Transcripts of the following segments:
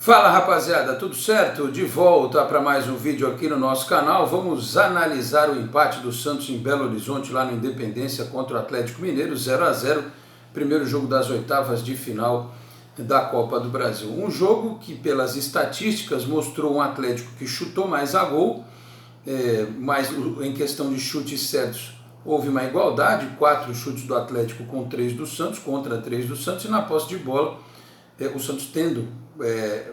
Fala rapaziada, tudo certo? De volta para mais um vídeo aqui no nosso canal. Vamos analisar o empate do Santos em Belo Horizonte, lá no Independência, contra o Atlético Mineiro, 0-0, primeiro jogo das oitavas de final da Copa do Brasil. Um jogo que, pelas estatísticas, mostrou um Atlético que chutou mais a gol, mas em questão de chutes certos houve uma igualdade, 4 chutes do Atlético com 3 do Santos, contra 3 do Santos, e na posse de bola, o Santos tendo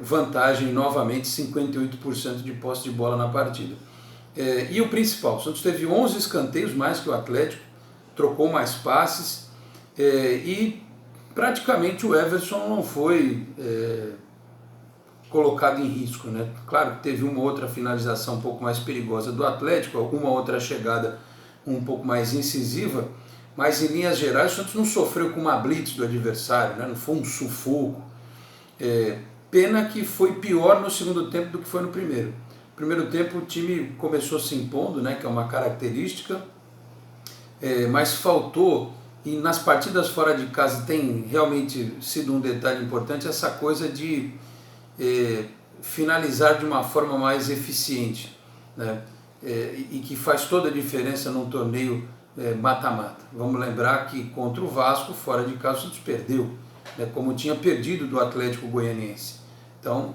vantagem novamente, 58% de posse de bola na partida. E o principal, o Santos teve 11 escanteios mais que o Atlético, trocou mais passes, e praticamente o Everson não foi colocado em risco, né? Claro que teve uma outra finalização um pouco mais perigosa do Atlético, alguma outra chegada um pouco mais incisiva, mas em linhas gerais o Santos não sofreu com uma blitz do adversário, né? Não foi um sufoco. Pena que foi pior no segundo tempo do que foi no primeiro. No primeiro tempo o time começou se impondo, né, que é uma característica, mas faltou, e nas partidas fora de casa tem realmente sido um detalhe importante, essa coisa de finalizar de uma forma mais eficiente, né, e que faz toda a diferença num torneio mata-mata. Vamos lembrar que contra o Vasco, fora de casa, o Santos perdeu, como tinha perdido do Atlético Goianiense. Então,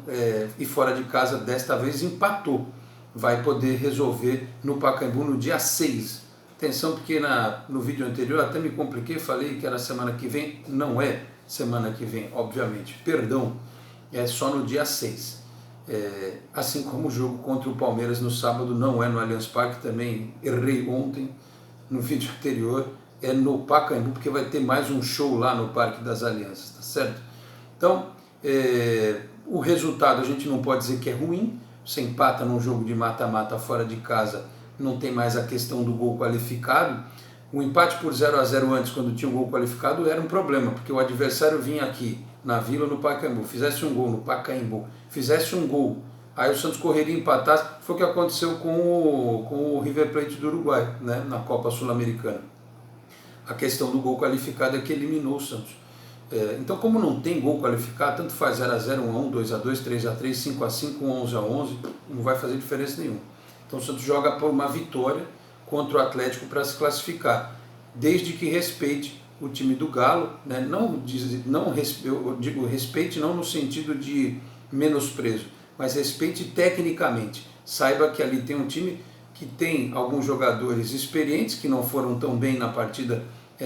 e fora de casa, desta vez empatou. Vai poder resolver no Pacaembu no dia 6. Atenção, porque no vídeo anterior até me compliquei, falei que era semana que vem. Não é semana que vem, obviamente. Perdão, é só no dia 6. Assim como o jogo contra o Palmeiras no sábado não é no Allianz Parque, também errei ontem no vídeo anterior. É no Pacaembu, porque vai ter mais um show lá no Parque das Alianças, tá certo? Então, o resultado a gente não pode dizer que é ruim. Você empata num jogo de mata-mata fora de casa, não tem mais a questão do gol qualificado. O empate por 0-0 antes, quando tinha um gol qualificado, era um problema, porque o adversário vinha aqui na Vila, no Pacaembu, fizesse um gol no Pacaembu, fizesse um gol, aí o Santos correria e empatasse. Foi o que aconteceu com o River Plate do Uruguai, né, na Copa Sul-Americana. A questão do gol qualificado é que eliminou o Santos. Então, como não tem gol qualificado, tanto faz 0-0, 1-1, 2-2, 3-3, 5-5, 11-11, não vai fazer diferença nenhuma. Então o Santos joga por uma vitória contra o Atlético para se classificar, desde que respeite o time do Galo, né? Eu digo respeite não no sentido de menosprezo, mas respeite tecnicamente. Saiba que ali tem um time que tem alguns jogadores experientes que não foram tão bem na partida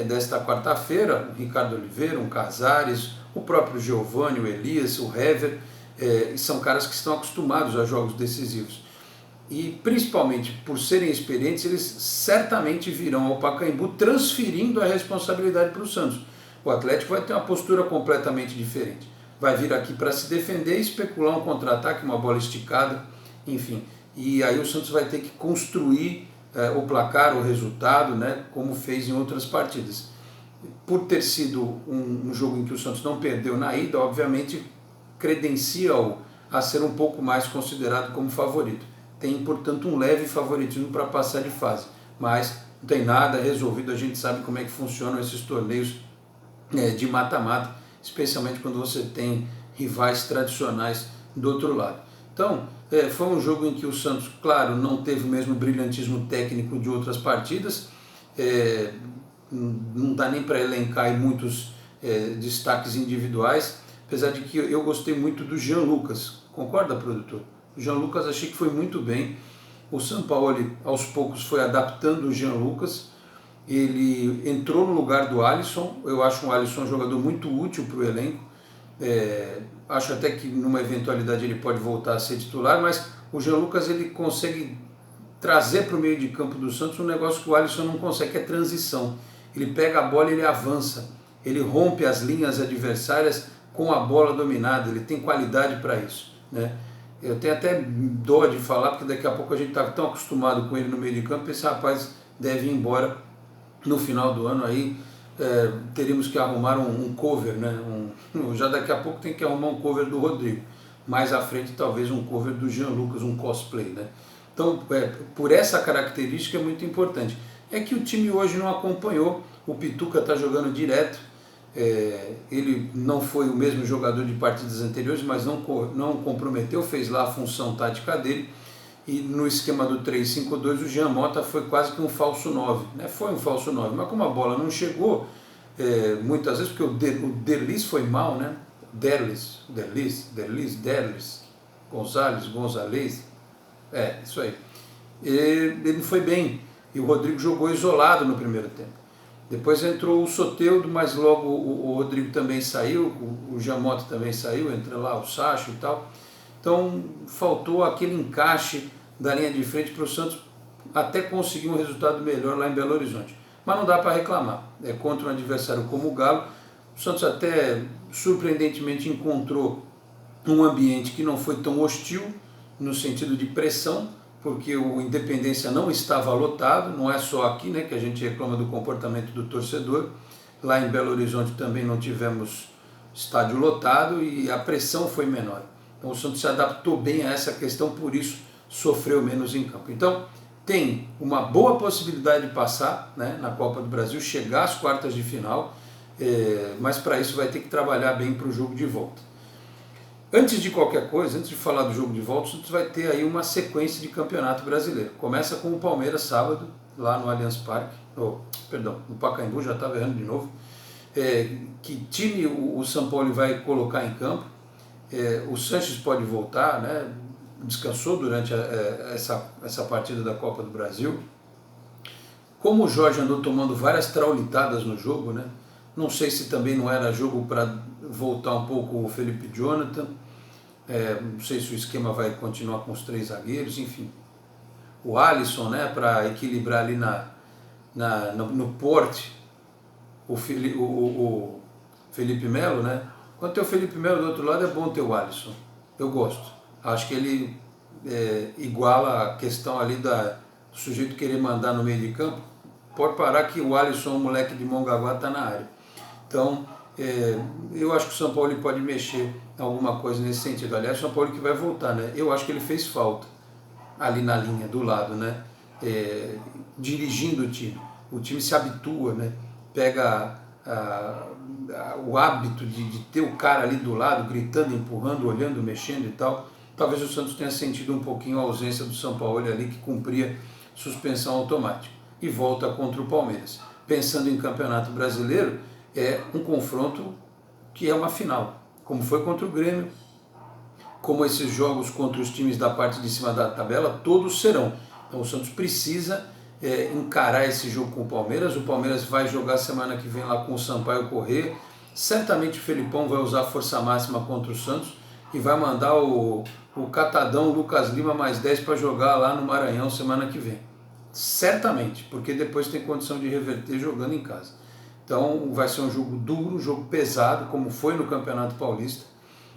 desta quarta-feira, o Ricardo Oliveira, o Casares, o próprio Giovani, o Elias, o Hever, são caras que estão acostumados a jogos decisivos. E principalmente por serem experientes, eles certamente virão ao Pacaembu transferindo a responsabilidade para o Santos. O Atlético vai ter uma postura completamente diferente. Vai vir aqui para se defender, especular um contra-ataque, uma bola esticada, enfim. E aí o Santos vai ter que construir o placar, o resultado, né, como fez em outras partidas. Por ter sido um jogo em que o Santos não perdeu na ida, obviamente credencia-o a ser um pouco mais considerado como favorito. Tem, portanto, um leve favoritismo para passar de fase, mas não tem nada resolvido. A gente sabe como é que funcionam esses torneios de mata-mata, especialmente quando você tem rivais tradicionais do outro lado. Então, foi um jogo em que o Santos, claro, não teve o mesmo brilhantismo técnico de outras partidas, não dá nem para elencar aí muitos destaques individuais, apesar de que eu gostei muito do Jean Lucas. Concorda, produtor? O Jean Lucas achei que foi muito bem. O Sampaoli, aos poucos, foi adaptando o Jean Lucas. Ele entrou no lugar do Alisson. Eu acho o Alisson um jogador muito útil para o elenco. Acho até que numa eventualidade ele pode voltar a ser titular, mas o Jean Lucas ele consegue trazer para o meio de campo do Santos um negócio que o Alisson não consegue, que é transição. Ele pega a bola e ele avança, ele rompe as linhas adversárias com a bola dominada, ele tem qualidade para isso, né? Eu tenho até dó de falar, porque daqui a pouco a gente está tão acostumado com ele no meio de campo, esse rapaz deve ir embora no final do ano. Aí teríamos que arrumar um cover, né? Já daqui a pouco tem que arrumar um cover do Rodrigo, mais à frente talvez um cover do Jean Lucas, um cosplay, né? Então, por essa característica é muito importante. É que o time hoje não acompanhou, o Pituca está jogando direto, Ele não foi o mesmo jogador de partidas anteriores, mas não comprometeu, fez lá a função tática dele. E no esquema do 3-5-2 o Jean Mota foi quase que um falso 9, né? Foi um falso 9, mas como a bola não chegou, muitas vezes, porque o Derlis foi mal, né? Derlis, Gonzalez, isso aí. Ele não foi bem, e o Rodrigo jogou isolado no primeiro tempo. Depois entrou o Soteldo, mas logo o Rodrigo também saiu, o Jamota também saiu, entrou lá o Sacho e tal. Então faltou aquele encaixe da linha de frente para o Santos até conseguir um resultado melhor lá em Belo Horizonte. Mas não dá para reclamar, contra um adversário como o Galo. O Santos até surpreendentemente encontrou um ambiente que não foi tão hostil no sentido de pressão, porque o Independência não estava lotado, não é só aqui, né, que a gente reclama do comportamento do torcedor. Lá em Belo Horizonte também não tivemos estádio lotado e a pressão foi menor. Então o Santos se adaptou bem a essa questão, por isso sofreu menos em campo. Então tem uma boa possibilidade de passar, né, na Copa do Brasil, chegar às quartas de final, mas para isso vai ter que trabalhar bem para o jogo de volta. Antes de qualquer coisa, antes de falar do jogo de volta, o Santos vai ter aí uma sequência de campeonato brasileiro. Começa com o Palmeiras sábado, lá no Allianz Parque, no Pacaembu, já estava errando de novo. Que time o São Paulo vai colocar em campo? O Sanches pode voltar, né? Descansou durante essa partida da Copa do Brasil. Como o Jorge andou tomando várias traulitadas no jogo, né? Não sei se também não era jogo para voltar um pouco o Felipe Jonathan, não sei se o esquema vai continuar com os 3 zagueiros, enfim. O Alisson, né, para equilibrar ali no porte, o Felipe Melo, né? Quando tem o Felipe Melo do outro lado, é bom ter o Alisson, eu gosto. Acho que ele iguala a questão ali do sujeito querer mandar no meio de campo. Pode parar que o Alisson, o moleque de Mongaguá, está na área. Então, eu acho que o São Paulo pode mexer em alguma coisa nesse sentido. Aliás, o São Paulo que vai voltar, né? Eu acho que ele fez falta ali na linha, do lado, né? Dirigindo o time. O time se habitua, né? Pega o hábito de ter o cara ali do lado, gritando, empurrando, olhando, mexendo e tal. Talvez o Santos tenha sentido um pouquinho a ausência do São Paulo ali, que cumpria suspensão automática. E volta contra o Palmeiras. Pensando em Campeonato Brasileiro, é um confronto que é uma final, como foi contra o Grêmio, como esses jogos contra os times da parte de cima da tabela, todos serão. Então o Santos precisa encarar esse jogo com o Palmeiras. O Palmeiras vai jogar semana que vem lá com o Sampaio Corrêa. Certamente o Felipão vai usar a força máxima contra o Santos e vai mandar o catadão Lucas Lima mais 10 para jogar lá no Maranhão semana que vem. Certamente, porque depois tem condição de reverter jogando em casa. Então vai ser um jogo duro, um jogo pesado, como foi no Campeonato Paulista,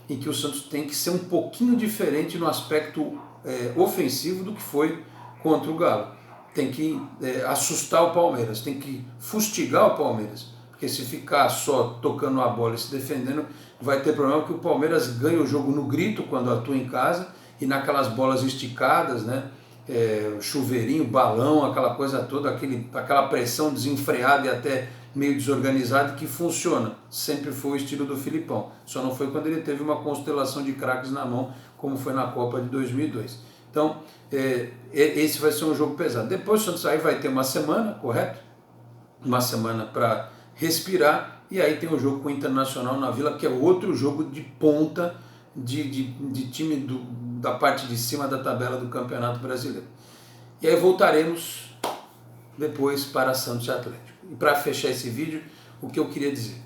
em que o Santos tem que ser um pouquinho diferente no aspecto ofensivo do que foi contra o Galo. Tem que assustar o Palmeiras, tem que fustigar o Palmeiras, porque se ficar só tocando a bola e se defendendo, vai ter problema, porque o Palmeiras ganha o jogo no grito quando atua em casa e naquelas bolas esticadas, né? Chuveirinho, balão, aquela coisa toda, aquela pressão desenfreada e até meio desorganizada que funciona. Sempre foi o estilo do Filipão, só não foi quando ele teve uma constelação de craques na mão, como foi na Copa de 2002. Então, esse vai ser um jogo pesado. Depois o Santos aí vai ter uma semana, correto? Uma semana para respirar, e aí tem o jogo com o Internacional na Vila, que é outro jogo de ponta de time da parte de cima da tabela do Campeonato Brasileiro. E aí voltaremos depois para Santos e Atlético. E para fechar esse vídeo, o que eu queria dizer?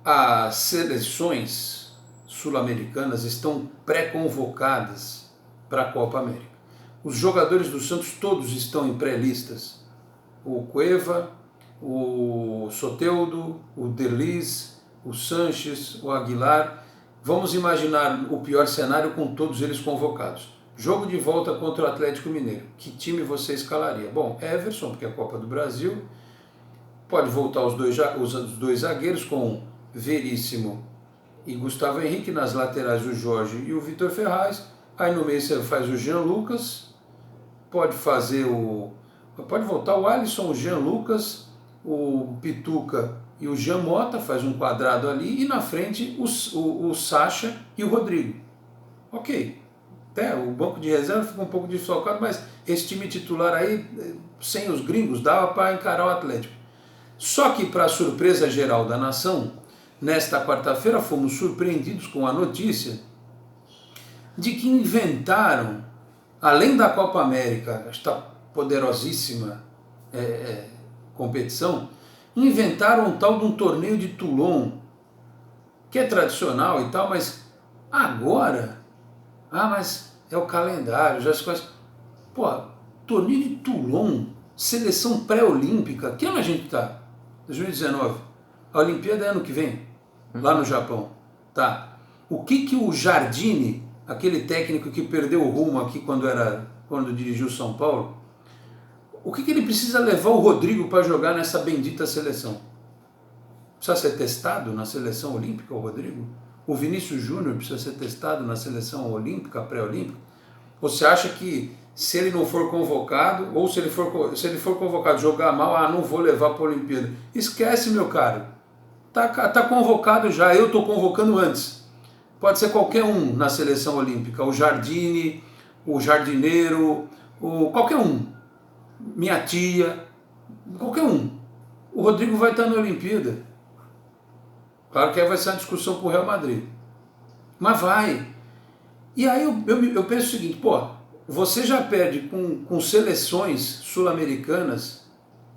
As seleções sul-americanas estão pré-convocadas para a Copa América. Os jogadores do Santos todos estão em pré-listas. O Cueva, o Soteldo, o Derlis, o Sanches, o Aguilar. Vamos imaginar o pior cenário com todos eles convocados. Jogo de volta contra o Atlético Mineiro. Que time você escalaria? Bom, Everson, porque é a Copa do Brasil. Pode voltar os dois zagueiros com Veríssimo e Gustavo Henrique. Nas laterais o Jorge e o Vitor Ferraz. Aí no meio você faz o Jean Lucas. Pode voltar o Alisson, o Jean Lucas, o Pituca e o Jean Mota, faz um quadrado ali, e na frente o Sacha e o Rodrigo. Ok. O banco de reserva fica um pouco desfalcado, mas esse time titular aí, sem os gringos, dava para encarar o Atlético. Só que, para a surpresa geral da nação, nesta quarta-feira fomos surpreendidos com a notícia de que inventaram, além da Copa América, esta poderosíssima competição, inventaram um tal de um torneio de Toulon, que é tradicional e tal, mas agora, mas é o calendário, já se conhece. Pô, torneio de Toulon, seleção pré-olímpica, que ano a gente tá? 2019. A Olimpíada é ano que vem, lá no Japão. Tá. O que o Jardine, aquele técnico que perdeu o rumo aqui quando dirigiu São Paulo, o que ele precisa levar o Rodrigo para jogar nessa bendita seleção? Precisa ser testado na seleção olímpica, o Rodrigo? O Vinícius Júnior precisa ser testado na seleção olímpica, pré-olímpica? Você acha que se ele não for convocado, ou se ele for convocado jogar mal, não vou levar para a Olimpíada? Esquece, meu caro. Tá convocado já, eu estou convocando antes. Pode ser qualquer um na seleção olímpica, o Jardine, o Jardineiro, qualquer um. Minha tia, qualquer um. O Rodrigo vai estar na Olimpíada. Claro que aí vai ser uma discussão com o Real Madrid. Mas vai. E aí eu penso o seguinte, você já perde com seleções sul-americanas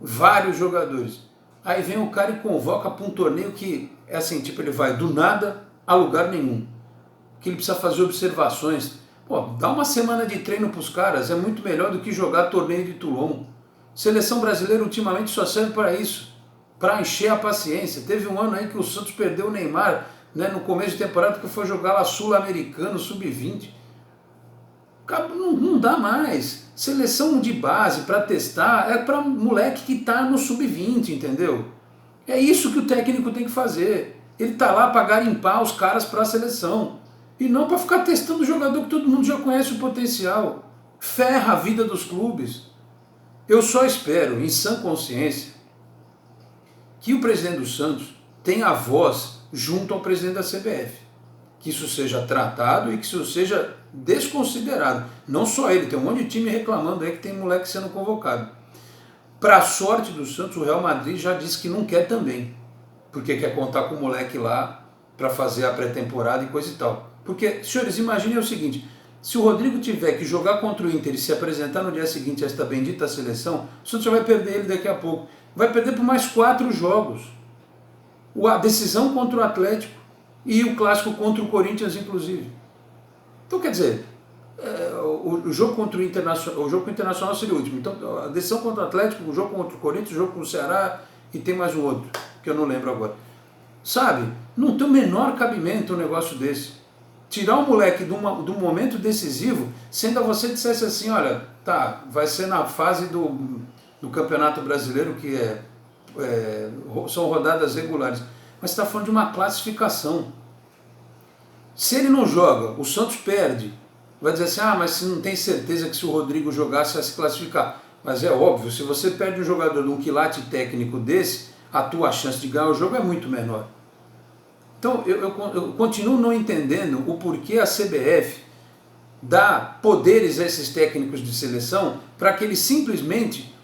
vários jogadores. Aí vem o cara e convoca para um torneio que é assim, ele vai do nada a lugar nenhum. Que ele precisa fazer observações. Dá uma semana de treino para os caras, é muito melhor do que jogar torneio de Toulon. Seleção brasileira ultimamente só serve para isso, para encher a paciência. Teve um ano aí que o Santos perdeu o Neymar, né, no começo de temporada, que foi jogar lá Sul-Americano, Sub-20. Não dá mais. Seleção de base para testar é para moleque que está no Sub-20, entendeu? É isso que o técnico tem que fazer. Ele está lá para garimpar os caras para a seleção. E não para ficar testando o jogador que todo mundo já conhece o potencial. Ferra a vida dos clubes. Eu só espero, em sã consciência, que o presidente do Santos tenha a voz junto ao presidente da CBF. Que isso seja tratado e que isso seja desconsiderado. Não só ele, tem um monte de time reclamando aí que tem moleque sendo convocado. Para a sorte do Santos, o Real Madrid já disse que não quer também. Porque quer contar com o moleque lá para fazer a pré-temporada e coisa e tal. Porque, senhores, imaginem o seguinte, se o Rodrigo tiver que jogar contra o Inter e se apresentar no dia seguinte a esta bendita seleção, o Santos já vai perder ele daqui a pouco. Vai perder por mais 4 jogos. A decisão contra o Atlético e o clássico contra o Corinthians, inclusive. Então, quer dizer, o jogo contra o Internacional, o jogo com o Internacional seria o último. Então, a decisão contra o Atlético, o jogo contra o Corinthians, o jogo com o Ceará e tem mais um outro, que eu não lembro agora. Sabe? Não tem o menor cabimento um negócio desse. Tirar o moleque de um momento decisivo, sendo a você dissesse assim, olha, tá, vai ser na fase do Campeonato Brasileiro, que são rodadas regulares. Mas você está falando de uma classificação. Se ele não joga, o Santos perde. Vai dizer assim, mas se não tem certeza que se o Rodrigo jogasse vai se classificar. Mas é óbvio, se você perde um jogador de um quilate técnico desse, a tua chance de ganhar o jogo é muito menor. Então, eu continuo não entendendo o porquê a CBF dá poderes a esses técnicos de seleção para que eles simplesmente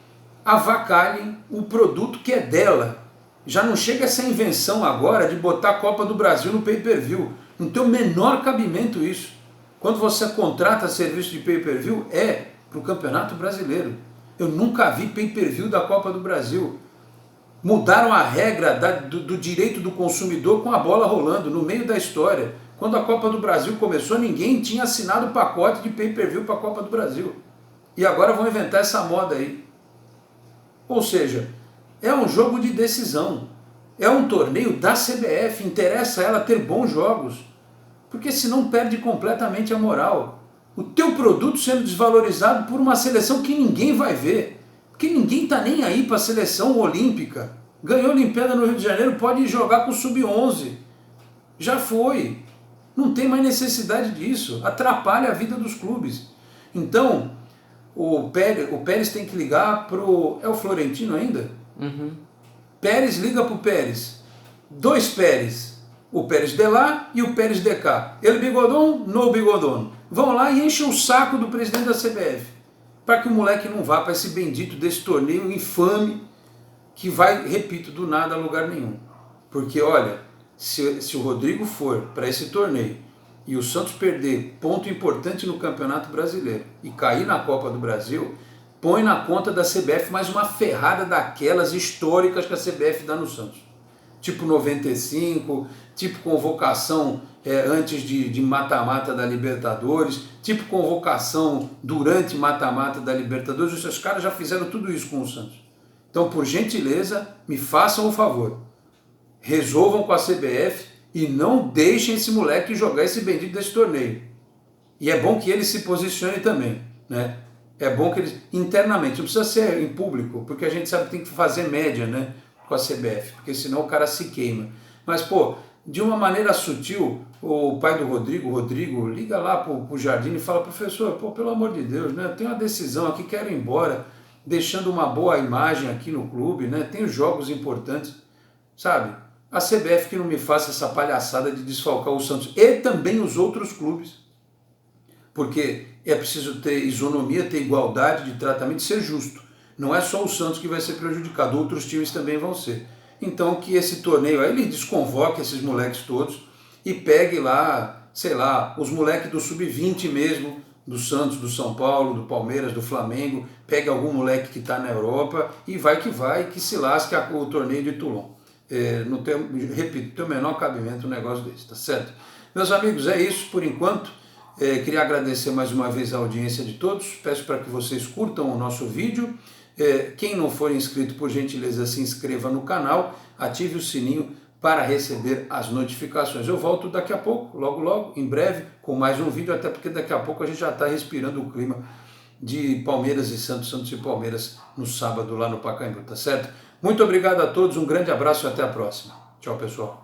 avacalhem o produto que é dela. Já não chega essa invenção agora de botar a Copa do Brasil no pay-per-view. Não tem o menor cabimento isso. Quando você contrata serviço de pay-per-view, é para o Campeonato Brasileiro. Eu nunca vi pay-per-view da Copa do Brasil. Mudaram a regra do direito do consumidor com a bola rolando no meio da história. Quando a Copa do Brasil começou, ninguém tinha assinado o pacote de pay-per-view para a Copa do Brasil. E agora vão inventar essa moda aí. Ou seja, é um jogo de decisão. É um torneio da CBF, interessa a ela ter bons jogos. Porque senão perde completamente a moral. O teu produto sendo desvalorizado por uma seleção que ninguém vai ver. Porque ninguém está nem aí para a seleção olímpica. Ganhou a Olimpíada no Rio de Janeiro, pode jogar com o Sub-11. Já foi. Não tem mais necessidade disso. Atrapalha a vida dos clubes. Então, o Pérez tem que ligar pro... É o Florentino ainda? Uhum. Pérez liga para o Pérez. 2 Pérez. O Pérez de lá e o Pérez de cá. Ele bigodon, no bigodon. Vão lá e enchem o saco do presidente da CBF. Para que o moleque não vá para esse bendito desse torneio infame que vai, repito, do nada a lugar nenhum. Porque, olha, se o Rodrigo for para esse torneio e o Santos perder ponto importante no Campeonato Brasileiro e cair na Copa do Brasil, põe na conta da CBF mais uma ferrada daquelas históricas que a CBF dá no Santos. Tipo 95, tipo convocação antes de mata-mata da Libertadores, tipo convocação durante mata-mata da Libertadores. Os seus caras já fizeram tudo isso com o Santos. Então, por gentileza, me façam o favor. Resolvam com a CBF e não deixem esse moleque jogar esse bendito desse torneio. E é bom que ele se posicione também, né? É bom que ele, internamente, não precisa ser em público, porque a gente sabe que tem que fazer média, né, com a CBF, porque senão o cara se queima. Mas, pô, de uma maneira sutil, o pai do Rodrigo, liga lá pro Jardim e fala, professor, pô, pelo amor de Deus, né, tem uma decisão aqui, quero ir embora, deixando uma boa imagem aqui no clube, né, tem jogos importantes, sabe? A CBF que não me faça essa palhaçada de desfalcar o Santos e também os outros clubes, porque é preciso ter isonomia, ter igualdade de tratamento, ser justo. Não é só o Santos que vai ser prejudicado, outros times também vão ser. Então que esse torneio aí, ele desconvoque esses moleques todos e pegue lá, sei lá, os moleques do Sub-20 mesmo, do Santos, do São Paulo, do Palmeiras, do Flamengo, pegue algum moleque que está na Europa e vai, que se lasque o torneio de Toulon. Não tem, repito, tem o menor cabimento um negócio desse, tá certo? Meus amigos, é isso por enquanto. Queria agradecer mais uma vez a audiência de todos, peço para que vocês curtam o nosso vídeo. Quem não for inscrito, por gentileza, se inscreva no canal, ative o sininho para receber as notificações. Eu volto daqui a pouco, logo, em breve, com mais um vídeo, até porque daqui a pouco a gente já está respirando o clima de Palmeiras e Santos, Santos e Palmeiras no sábado lá no Pacaembu, tá certo? Muito obrigado a todos, um grande abraço e até a próxima. Tchau, pessoal.